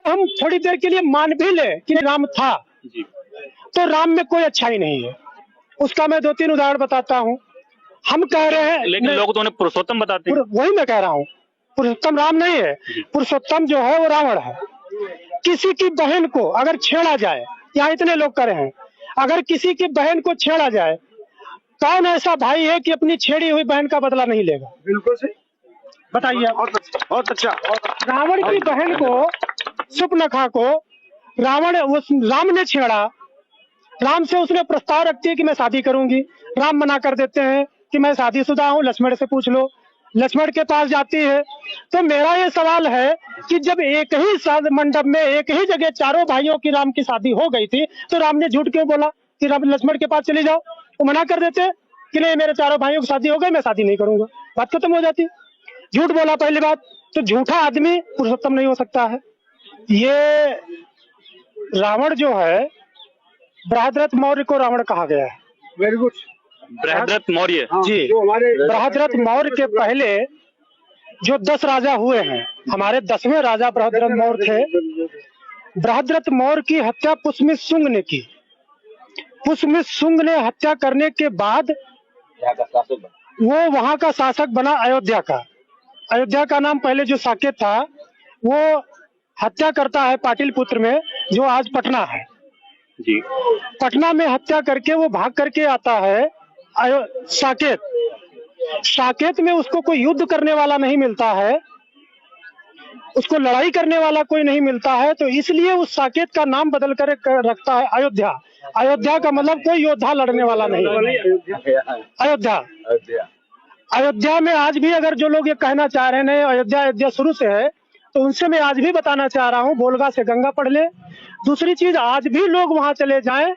हम थोड़ी देर के लिए मान भी ले कि राम था जी। तो राम में कोई अच्छाई नहीं है। उसका मैं 2-3 उदाहरण बताता हूँ। हम कह रहे हैं, लेकिन लोग तो उन्हें पुरुषोत्तम बताते हैं। वही मैं कह रहा हूँ, पुरुषोत्तम राम नहीं है, पुरुषोत्तम जो है वो रावण है। किसी की बहन को अगर छेड़ा जाए, यहाँ इतने लोग करे हैं, अगर किसी की बहन को छेड़ा जाए, कौन ऐसा भाई है कि अपनी छेड़ी हुई बहन का बदला नहीं लेगा? बिल्कुल सही, बताइए। बहुत अच्छा। रावण की बहन को, सुपनखा को राम ने छेड़ा। राम से उसने प्रस्ताव रखती है कि मैं शादी करूंगी। राम मना कर देते हैं कि मैं शादीशुदा हूँ, लक्ष्मण से पूछ लो। लक्ष्मण के पास जाती है। तो मेरा ये सवाल है कि जब एक ही मंडप में एक ही जगह चारों भाइयों की राम की शादी हो गई थी, तो राम ने झूठ क्यों बोला कि राम लक्ष्मण के पास चली जाओ? वो मना कर देते कि नहीं, मेरे चारों भाइयों की शादी हो गई, मैं शादी नहीं करूंगा, बात खत्म हो जाती। झूठ बोला पहली बात। तो झूठा आदमी पुरुषोत्तम नहीं हो सकता है। ये रावण जो है, बृहद्रथ मौर्य को रावण कहा गया है। Very good. बृहद्रथ मौर्य जी, बृहद्रथ मौर्य के पहले जो 10 राजा हुए हैं, हमारे 10वें राजा बृहद्रथ मौर्य थे। बृहद्रथ मौर्य की हत्या पुष्यमित्र शुंग ने की। पुष्यमित्र शुंग ने हत्या करने के बाद वो वहां का शासक बना अयोध्या का। अयोध्या का नाम पहले जो साकेत था, वो हत्या करता है पाटलिपुत्र में, जो आज पटना है। जी। पटना में हत्या करके वो भाग करके आता है साकेत। साकेत में उसको कोई युद्ध करने वाला नहीं मिलता है, उसको लड़ाई करने वाला कोई नहीं मिलता है, तो इसलिए उस साकेत का नाम बदल कर रखता है अयोध्या। अयोध्या का मतलब कोई योद्धा लड़ने वाला नहीं। अयोध्या। अयोध्या में आज भी अगर जो लोग ये कहना चाह रहे हैं अयोध्या शुरू से है, तो उनसे मैं आज भी बताना चाह रहा हूँ, बोलगा से गंगा पढ़ ले। दूसरी चीज, आज भी लोग वहां चले जाएं,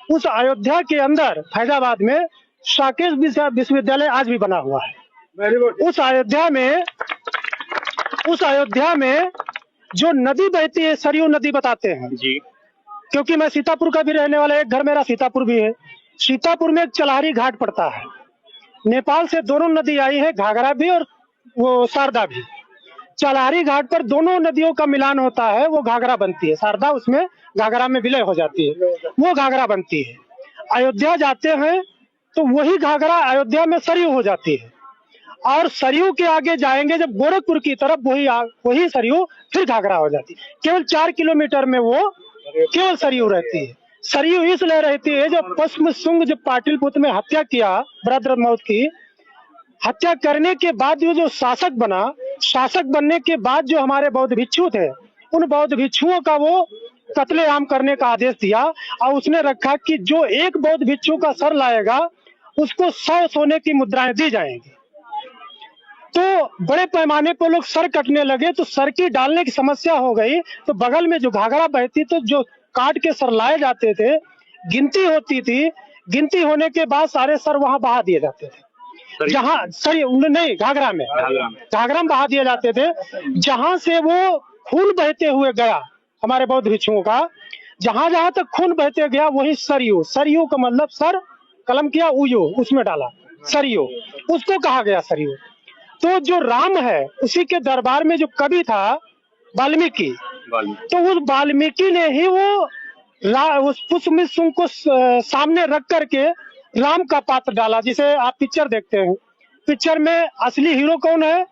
उस अयोध्या के अंदर फैजाबाद में साकेत विश्वविद्यालय आज भी बना हुआ है। उस अयोध्या में जो नदी बहती है, सरयू नदी बताते हैं जी। क्योंकि मैं सीतापुर का भी रहने वाला, एक घर मेरा सीतापुर भी है। सीतापुर में एक चलहरी घाट पड़ता है। नेपाल से दोनों नदी आई है, घाघरा भी और वो शारदा भी। चलहरी घाट पर दोनों नदियों का मिलान होता है, वो घाघरा बनती है। शारदा उसमें घाघरा में विलय हो जाती है, वो घाघरा बनती है। अयोध्या जाते हैं तो वही घाघरा अयोध्या में सरयू हो जाती है, और सरयू के आगे जाएंगे जब गोरखपुर की तरफ, वही सरयू फिर घाघरा हो जाती है। केवल 4 किलोमीटर में वो केवल सरयू रहती है। सरयू इसलिए रहती है, जब पुष्यमित्र शुंग जब पाटलिपुत्र में हत्या किया, बृहद्रथ मौर्य की हत्या करने के बाद जो शासक बना, शासक बनने के बाद जो हमारे बौद्ध भिक्षु थे, उन बौद्ध भिक्षुओं का वो कत्लेआम करने का आदेश दिया, और उसने रखा कि जो एक बौद्ध भिक्षु का सर लाएगा उसको 100 सोने की मुद्राएं दी जाएंगी। तो बड़े पैमाने पर लोग सर कटने लगे, तो सर की डालने की समस्या हो गई, तो बगल में जो घाघरा बहती, तो जो काट के सर लाए जाते थे, गिनती होती थी, गिनती होने के बाद सारे सर वहां बहा दिए जाते थे। जहां सर नहीं, घाघरा में बहा दिए जाते थे। जहां से वो खून बहते हुए गया हमारे बौद्ध भिक्षुओं का, जहां जहां तक खून बहते गया वही सरयू। सरयू का मतलब सर कलम किया, उयो उसमें डाला, सरयू, उसको कहा गया सरयू। तो जो राम है, उसी के दरबार में जो कवि था वाल्मीकि, तो उस वाल्मीकि ने ही उस पुष्यमित्र शुंग को सामने रख करके राम का पात्र डाला। जिसे आप पिक्चर देखते हैं, पिक्चर में असली हीरो कौन है?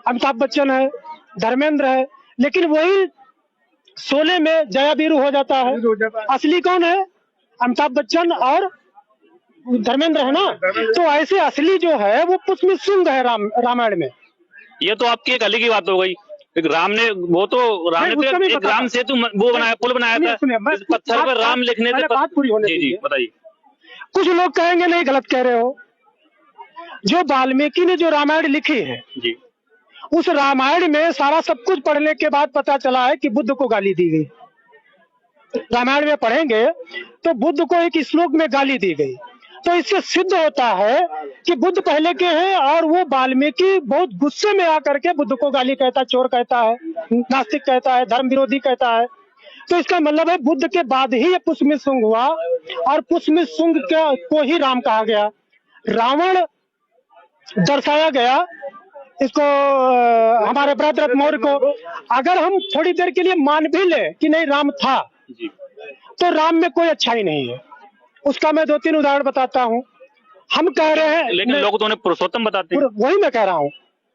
अमिताभ बच्चन है, धर्मेंद्र है, लेकिन वही शोले में जया वीरू हो जाता है। असली कौन है? अमिताभ बच्चन और धर्मेंद्र है ना। तो ऐसे असली जो है वो पुष्यमित्र शुंग है रामायण में। ये तो आपकी एक अलग ही बात हो गई। राम ने एक राम सेतु वो बनाया, पुल बनाया था, पत्थर पर राम लिखने से। बात पूरी होने जी बताइए। कुछ लोग कहेंगे नहीं, गलत कह रहे हो। जो वाल्मीकि ने जो रामायण लिखी है जी, उस रामायण में सारा सब कुछ पढ़ने के बाद पता चला है कि बुद्ध को गाली दी गई। रामायण में पढ़ेंगे तो बुद्ध को एक श्लोक में गाली दी गई। तो इससे सिद्ध होता है कि बुद्ध पहले के हैं, और वो वाल्मीकि बहुत गुस्से में आकर के बुद्ध को गाली कहता है, चोर कहता है, नास्तिक कहता है, धर्म विरोधी कहता है। तो इसका मतलब है बुद्ध के बाद ही ये पुष्यमित्र शुंग हुआ, और पुष्यमित्र शुंग को ही राम कहा गया। रावण दर्शाया गया इसको हमारे भरतरथ मौर्य को अगर हम थोड़ी देर के लिए मान भी ले कि नहीं राम था, तो राम में कोई अच्छाई नहीं है। उसका मैं 2-3 उदाहरण बताता हूँ। हम कह रहे हैं, लेकिन लोग तो उन्हें पुरुषोत्तम बताते हैं। वही मैं कह रहा हूँ,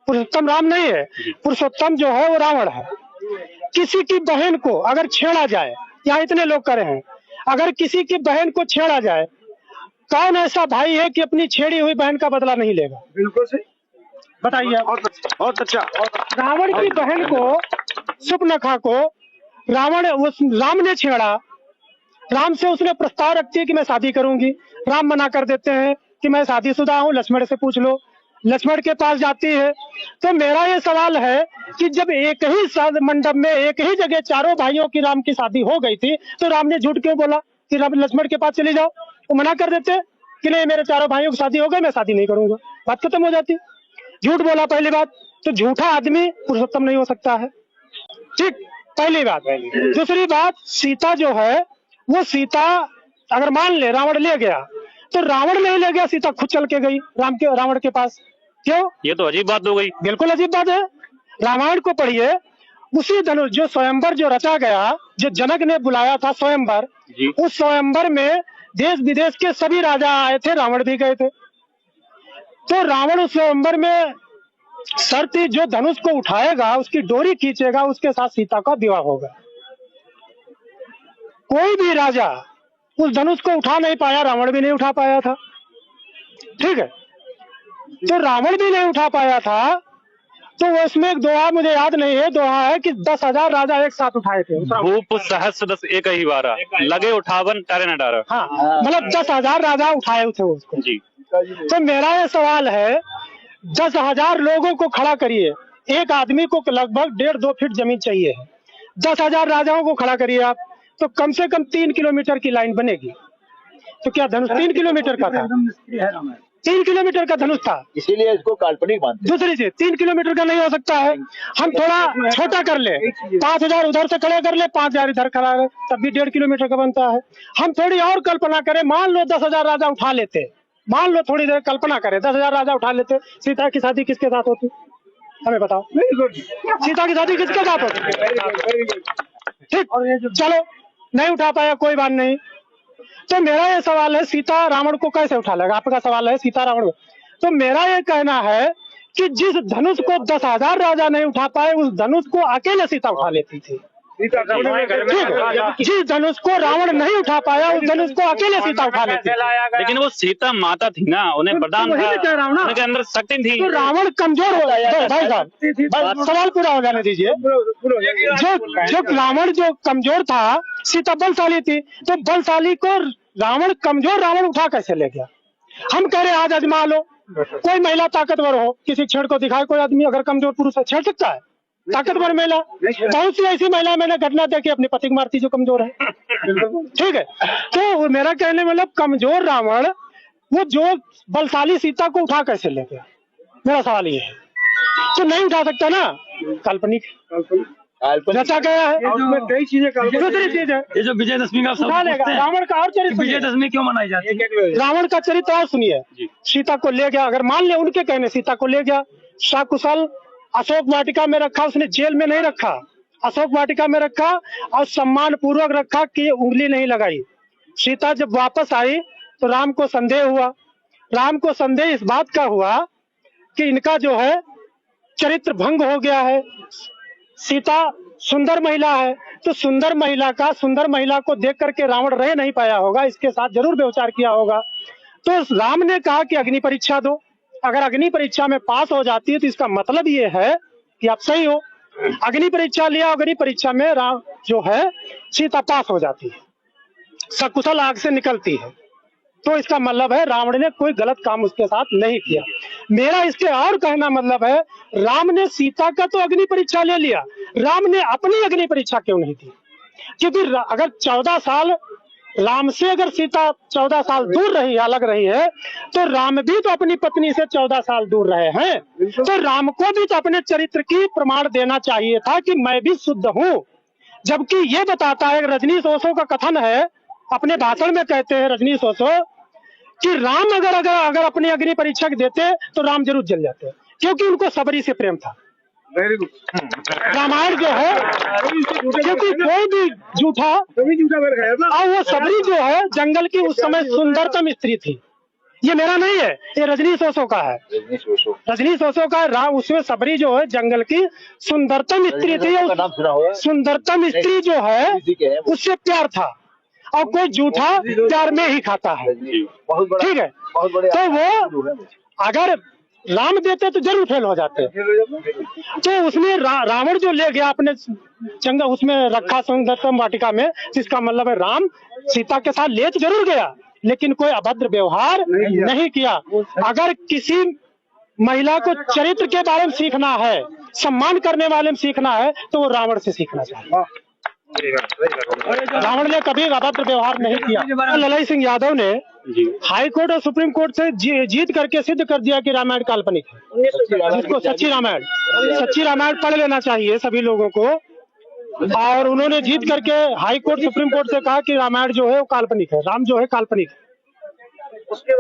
पुरुषोत्तम राम नहीं है, पुरुषोत्तम जो है वो रावण है। किसी की बहन को अगर छेड़ा जाए, यहाँ इतने लोग करे हैं, अगर किसी की बहन को छेड़ा जाए, कौन ऐसा भाई है कि अपनी छेड़ी हुई बहन का बदला नहीं लेगा? बिल्कुल सही, बताइए। बहुत अच्छा। रावण की बहन को, सुपनखा को राम ने छेड़ा। राम से उसने प्रस्ताव रखती है कि मैं शादी करूंगी। राम मना कर देते हैं कि मैं शादीशुदा हूँ, लक्ष्मण से पूछ लो। लक्ष्मण के पास जाती है। तो मेरा ये सवाल है कि जब एक ही मंडप में एक ही जगह चारों भाइयों की राम की शादी हो गई थी, तो राम ने झूठ क्यों बोला कि लक्ष्मण के पास चले जाओ? वो मना कर देते कि नहीं, मेरे चारों भाइयों की शादी हो गई, मैं शादी नहीं करूंगा, बात खत्म हो जाती। झूठ बोला पहली बात, तो झूठा आदमी पुरुषोत्तम नहीं हो सकता है। ठीक, पहली बात। दूसरी बात, सीता जो है वो सीता अगर मान ले रावण ले गया, तो रावण नहीं ले गया, सीता खुद चल के गई रावण के पास। क्यों? ये तो अजीब बात हो गई। बिल्कुल अजीब बात है। रामायण को पढ़िए, उसी धनुष जो स्वयंवर जो रचा गया, जो जनक ने बुलाया था स्वयंवर, उस स्वयंवर में देश विदेश के सभी राजा आए थे, रावण भी गए थे। तो रावण उस स्वयंवर में शर्त थी, जो धनुष को उठाएगा, उसकी डोरी खींचेगा, उसके साथ सीता का विवाह होगा। कोई भी राजा उस धनुष को उठा नहीं पाया, रावण भी नहीं उठा पाया था। ठीक है, तो रावण भी नहीं उठा पाया था, तो उसमें एक दोहा मुझे याद नहीं है, दोहा है कि 10,000 राजा एक साथ उठाए थे। भूप सहस्र दस एक ही बारा, लगे उठावन तारे न डारा। हाँ, मतलब 10,000 राजा उठाए थे उसको जी। तो मेरा ये सवाल है, 10,000 लोगों को खड़ा करिए, एक आदमी को लगभग 1.5-2 फीट जमीन चाहिए है। 10,000 राजाओं को खड़ा करिए आप, तो कम से कम 3 किलोमीटर की लाइन बनेगी। तो क्या धनुष 3 किलोमीटर का था? 3 किलोमीटर का धनुष था, इसीलिए इसको काल्पनिक मानते हैं। दूसरी चीज, 3 किलोमीटर का नहीं हो सकता है। हम थोड़ा छोटा कर ले, 5,000 उधर से खड़े कर ले, 5,000 इधर खड़ा है, तब भी 1.5 किलोमीटर का बनता है। हम थोड़ी और कल्पना करें, मान लो 10,000 राजा उठा लेते, मान लो थोड़ी देर कल्पना करें, 10,000 राजा उठा लेते, सीता की शादी किसके साथ होती? हमें बताओ, सीता की शादी किसके साथ होती? ठीक, चलो नहीं उठा पाया, कोई बात नहीं। तो मेरा ये सवाल है, सीता रावण को कैसे उठा लेगा? आपका सवाल है सीता रावण को। तो मेरा ये कहना है कि जिस धनुष को 10,000 राजा नहीं उठा पाए, उस धनुष को अकेले सीता उठा लेती थी। जिस धनुष को रावण नहीं उठा पाया, उस धनुष को अकेले सीता उठा लेती। लेकिन वो सीता माता थी ना, उन्हें वरदान था, उनके अंदर शक्ति थी। तो रावण कमजोर हो गया। भाई साहब, सवाल पूरा हो जाने दीजिए। जो रावण जो कमजोर था, सीता बलशाली थी, तो बलशाली को रावण कमजोर रावण उठा कैसे ले गया? हम कह रहे आज आजमा लो, कोई महिला ताकतवर हो, किसी छेड़ को दिखाए कोई आदमी, अगर कमजोर पुरुष है छेड़ सकता है? ताकतवर महिला, बहुत सी ऐसी महिला मैंने घटना देखी, अपने पति को मारती जो कमजोर है। ठीक है, तो मेरा कहने मतलब कमजोर रावण वो जो बलशाली सीता को उठा कैसे ले गया? मेरा सवाल ये है। तो नहीं उठा सकता ना, काल्पनिक रचा गया है। कई चीजें, दूसरी चीज है ये जो विजयदशमी का उठा लेगा रावण का। और चरित्र विजयदशमी क्यों मनाई जाती है? रावण का चरित्र और सुनिए। सीता को ले गया, अगर मान ले उनके कहने सीता को ले गया, सकुशल अशोक वाटिका में रखा, उसने जेल में नहीं रखा, अशोक वाटिका में रखा और सम्मान पूर्वक रखा कि उंगली नहीं लगाई। सीता जब वापस आई तो राम को संदेह हुआ। राम को संदेह इस बात का हुआ कि इनका जो है चरित्र भंग हो गया है। सीता सुंदर महिला है, तो सुंदर महिला को देख करके रावण रह नहीं पाया होगा, इसके साथ जरूर व्यभिचार किया होगा। तो राम ने कहा कि अग्नि परीक्षा दो, अगर अग्नि परीक्षा में पास हो जाती है तो इसका मतलब ये है कि आप सही हो। अग्नि परीक्षा लिया, अग्नि परीक्षा में राम जो है सीता पास हो जाती है, सकुशल आग से निकलती है, तो इसका मतलब है रावण ने कोई गलत काम उसके साथ नहीं किया। मेरा इसके और कहना मतलब है, राम ने सीता का तो अग्नि परीक्षा ले लिया, राम ने अपनी अग्नि परीक्षा क्यों नहीं दी? क्योंकि अगर 14 साल राम से अगर सीता 14 साल दूर रही, अलग रही है, तो राम भी तो अपनी पत्नी से 14 साल दूर रहे हैं, तो राम को भी तो अपने चरित्र की प्रमाण देना चाहिए था कि मैं भी शुद्ध हूँ। जबकि ये बताता है, रजनीश ओशो का कथन है, अपने भाषण में कहते हैं रजनीश ओशो कि राम अगर अपनी अग्नि परीक्षा देते तो राम जरूर जल जाते। क्योंकि उनको सबरी से प्रेम था। रामायण जो है, क्योंकि कोई भी झूठा, और वो सबरी जो है जंगल की उस समय सुंदरतम स्त्री थी। ये मेरा नहीं है, ये रजनीश ओशो का है। रजनीश ओशो का राम, उसमें सबरी जो है जंगल की सुंदरतम स्त्री थी। सुंदरतम स्त्री जो है उससे प्यार था, और कोई झूठा प्यार में ही खाता है। ठीक है, तो वो अगर राम देते तो जरूर फेल हो जाते। तो उसने रावण जो ले गया अपने जंगल, उसमें रखा सुंदरतम वाटिका में, जिसका मतलब है राम सीता के साथ ले तो जरूर गया, लेकिन कोई अभद्र व्यवहार नहीं किया। अगर किसी महिला को चरित्र के बारे में सीखना है, सम्मान करने वाले में सीखना है, तो वो रावण से सीखना चाहिए। रावण ने कभी अभद्र व्यवहार नहीं किया। ललाई सिंह यादव ने हाई कोर्ट और सुप्रीम कोर्ट से जीत करके सिद्ध कर दिया कि रामायण काल्पनिक है। जिसको सच्ची रामायण पढ़ लेना चाहिए सभी लोगों को। और उन्होंने जीत करके हाई कोर्ट सुप्रीम कोर्ट से कहा कि रामायण जो है वो काल्पनिक है, राम जो है काल्पनिक है।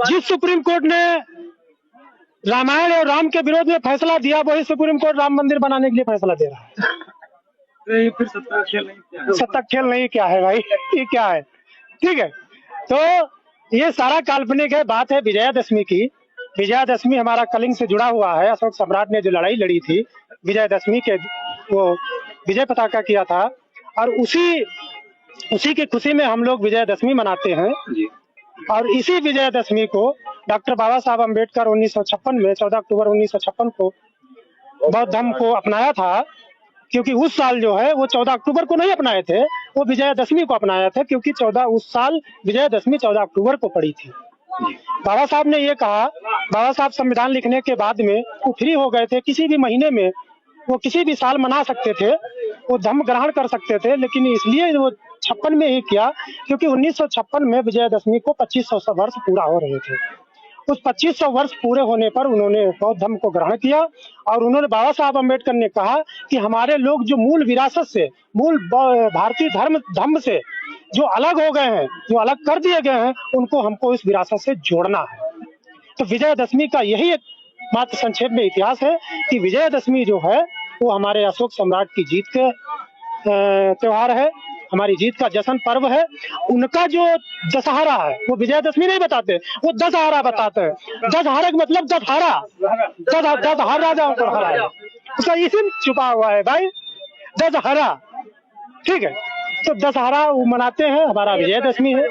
जिस सुप्रीम कोर्ट ने रामायण और राम के विरोध में फैसला दिया, वही सुप्रीम कोर्ट राम मंदिर बनाने के लिए फैसला दे रहा है। फिर सत्ता खेल नहीं क्या है भाई, ये क्या है? ठीक है, तो ये सारा काल्पनिक है। बात है विजयादशमी की। विजयादशमी हमारा कलिंग से जुड़ा हुआ है। अशोक सम्राट ने जो लड़ाई लड़ी थी विजयादशमी के, वो विजय पताका किया था, और उसी की खुशी में हम लोग विजयादशमी मनाते हैं। और इसी विजयादशमी को डॉक्टर बाबा साहब अम्बेडकर 1956 में 14 अक्टूबर 1956 को बौद्ध धर्म को अपनाया था। क्योंकि उस साल जो है वो 14 अक्टूबर को नहीं अपनाए थे, वो विजयादशमी को अपनाया था, क्योंकि उस साल विजयादशमी 14 अक्टूबर को पड़ी थी। बाबा साहब ने ये कहा, बाबा साहब संविधान लिखने के बाद में वो फ्री हो गए थे, किसी भी महीने में वो किसी भी साल मना सकते थे, वो धर्म ग्रहण कर सकते थे, लेकिन इसलिए वो 56 में ही किया, क्योंकि 1956 में विजयादशमी को 2500 वर्ष पूरा हो रहे थे। उस 2500 वर्ष पूरे होने पर उन्होंने बौद्ध धर्म को ग्रहण किया। और उन्होंने बाबा साहब अम्बेडकर ने कहा कि हमारे लोग जो मूल विरासत से, मूल भारतीय धर्म से जो अलग हो गए हैं, जो अलग कर दिए गए हैं, उनको हमको इस विरासत से जोड़ना है। तो विजयादशमी का यही एक मात्र संक्षेप में इतिहास है कि विजयादशमी जो है वो हमारे अशोक सम्राट की जीत के त्योहार है, हमारी जीत का जश्न पर्व है। उनका जो दशहरा है वो विजयादशमी नहीं बताते, वो दशहरा बताते हैं। दशहरा का मतलब दशहरा, 10 राजाओं को हराया, उसका इसी छुपा हुआ है भाई, दशहरा। ठीक है, तो दशहरा मनाते हैं, हमारा विजयादशमी है।